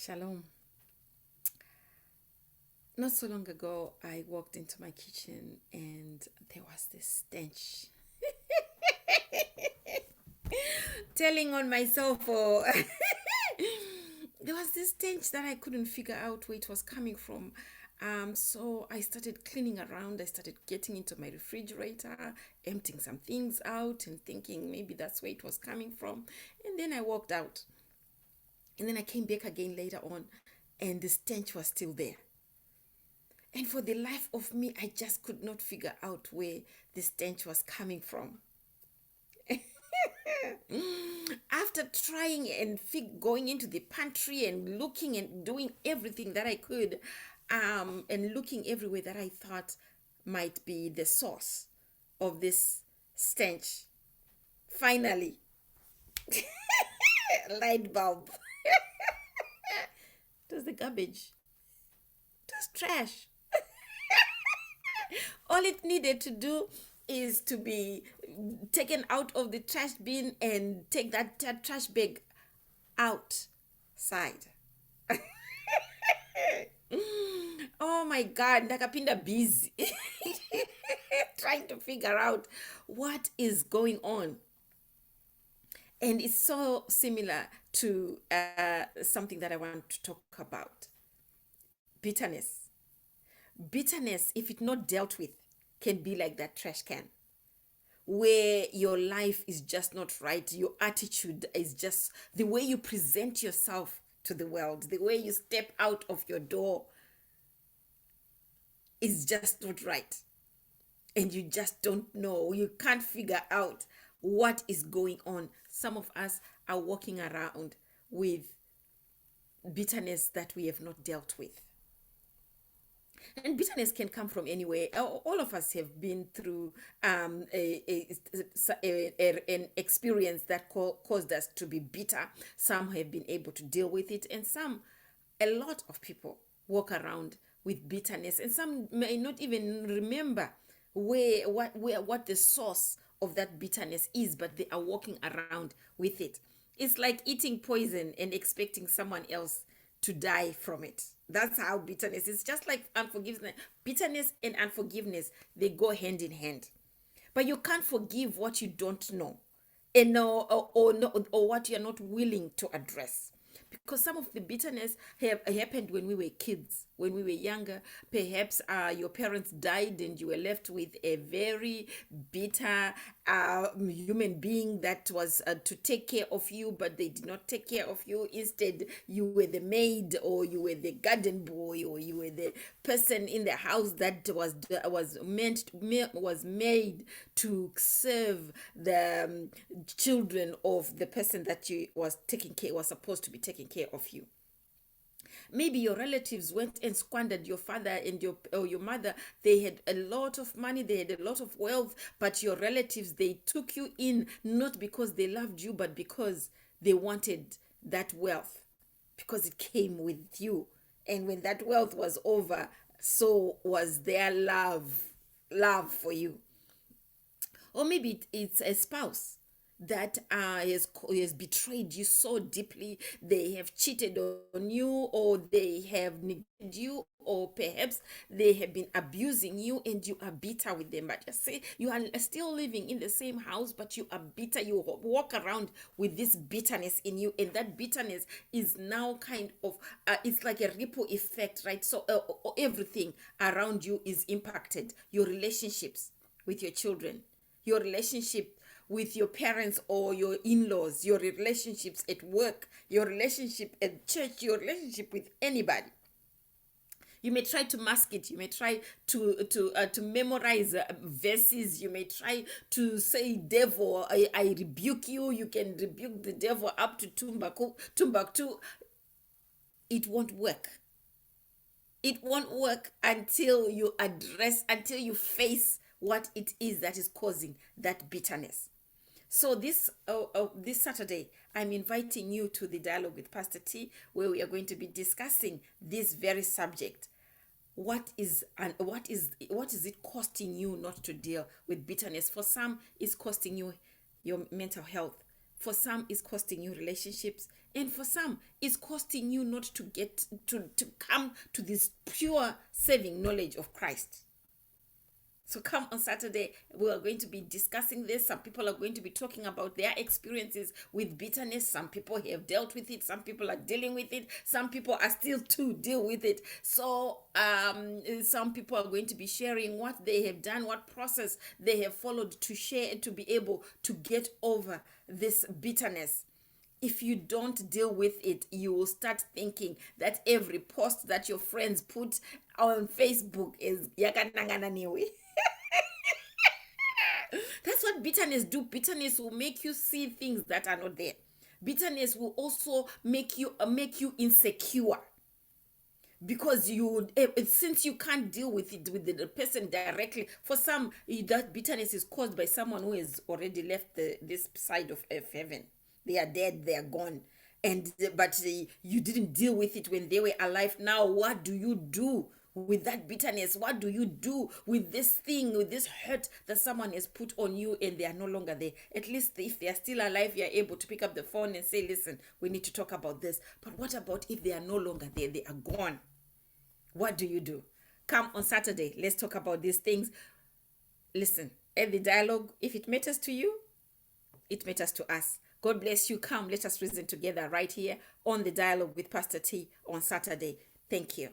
Shalom. Not so long ago, I walked into my kitchen and there was this stench. Telling on myself, or there was this stench that I couldn't figure out where it was coming from. So I started cleaning around. I started getting into my refrigerator, emptying some things out, and thinking maybe that's where it was coming from. And then I walked out. And then I came back again later on, and the stench was still there. And for the life of me, I just could not figure out where the stench was coming from. After trying and going into the pantry and looking and doing everything that I could, and looking everywhere that I thought might be the source of this stench, finally, light bulb. It was the garbage. It was trash. All it needed to do is to be taken out of the trash bin and take that trash bag outside. Oh my God, ndakapinda busy trying to figure out what is going on. And it's so similar to something that I want to talk about: bitterness. Bitterness, if it's not dealt with, can be like that trash can where your life is just not right. Your attitude is just the way you present yourself to the world, the way you step out of your door is just not right. And you just don't know, you can't figure out what is going on. Some of us are walking around with bitterness that we have not dealt with. And bitterness can come from anywhere. All of us have been through an experience that caused us to be bitter. Some have been able to deal with it, and a lot of people walk around with bitterness, and some may not even remember what the source of that bitterness is, but they are walking around with it. It's like eating poison and expecting someone else to die from it. That's how bitterness is. Just like unforgiveness. Bitterness and unforgiveness, they go hand in hand. But you can't forgive what you don't know, and or what you're not willing to address. Because some of the bitterness have happened when we were kids, when we were younger. Perhaps your parents died and you were left with a very bitter human being that was to take care of you, but they did not take care of you. Instead, you were the maid, or you were the garden boy, or you were the person in the house that was made to serve the children of the person that you was supposed to be taking care of you. Maybe your relatives went and squandered your father and your mother. They had a lot of money, they had a lot of wealth, but your relatives, they took you in not because they loved you, but because they wanted that wealth, because it came with you. And when that wealth was over, so was their love for you. Or maybe it's a spouse that has betrayed you so deeply. They have cheated on you, or they have neglected you, or perhaps they have been abusing you, and you are bitter with them. But just say you are still living in the same house, but you are bitter. You walk around with this bitterness in you, and that bitterness is now kind of it's like a ripple effect, right? So everything around you is impacted. Your relationships with your children, your relationship with your parents or your in-laws, your relationships at work, your relationship at church, your relationship with anybody. You may try to mask it. You may try to memorize verses. You may try to say, "Devil, I rebuke you." You can rebuke the devil up to Tumbaktu. It won't work. It won't work until you until you face what it is that is causing that bitterness. So this Saturday, I'm inviting you to the Dialogue with Pastor T, where we are going to be discussing this very subject. What is it costing you not to deal with bitterness? For some, it's costing you your mental health. For some, it's costing you relationships. And for some, it's costing you not to get to come to this pure saving knowledge of Christ. So come on Saturday, we are going to be discussing this. Some people are going to be talking about their experiences with bitterness. Some people have dealt with it. Some people are dealing with it. Some people are still to deal with it. So some people are going to be sharing what they have done, what process they have followed to share to be able to get over this bitterness. If you don't deal with it, you will start thinking that every post that your friends put on Facebook is yakanangana niwe. That's what bitterness do. Bitterness will make you see things that are not there. Bitterness will also make you insecure, because since you can't deal with it with the person directly. For some, that bitterness is caused by someone who has already left this side of heaven. They are dead, they are gone, but you didn't deal with it when they were alive. Now what do you do with that bitterness? What do you do with this thing, with this hurt that someone has put on you and they are no longer there? At least if they are still alive, you are able to pick up the phone and say, listen, we need to talk about this. But what about if they are no longer there? They are gone. What do you do? Come on Saturday, let's talk about these things. Listen, at the dialogue, if it matters to you, it matters to us. God bless you. Come, let us reason together right here on the dialogue with Pastor T on Saturday. Thank you.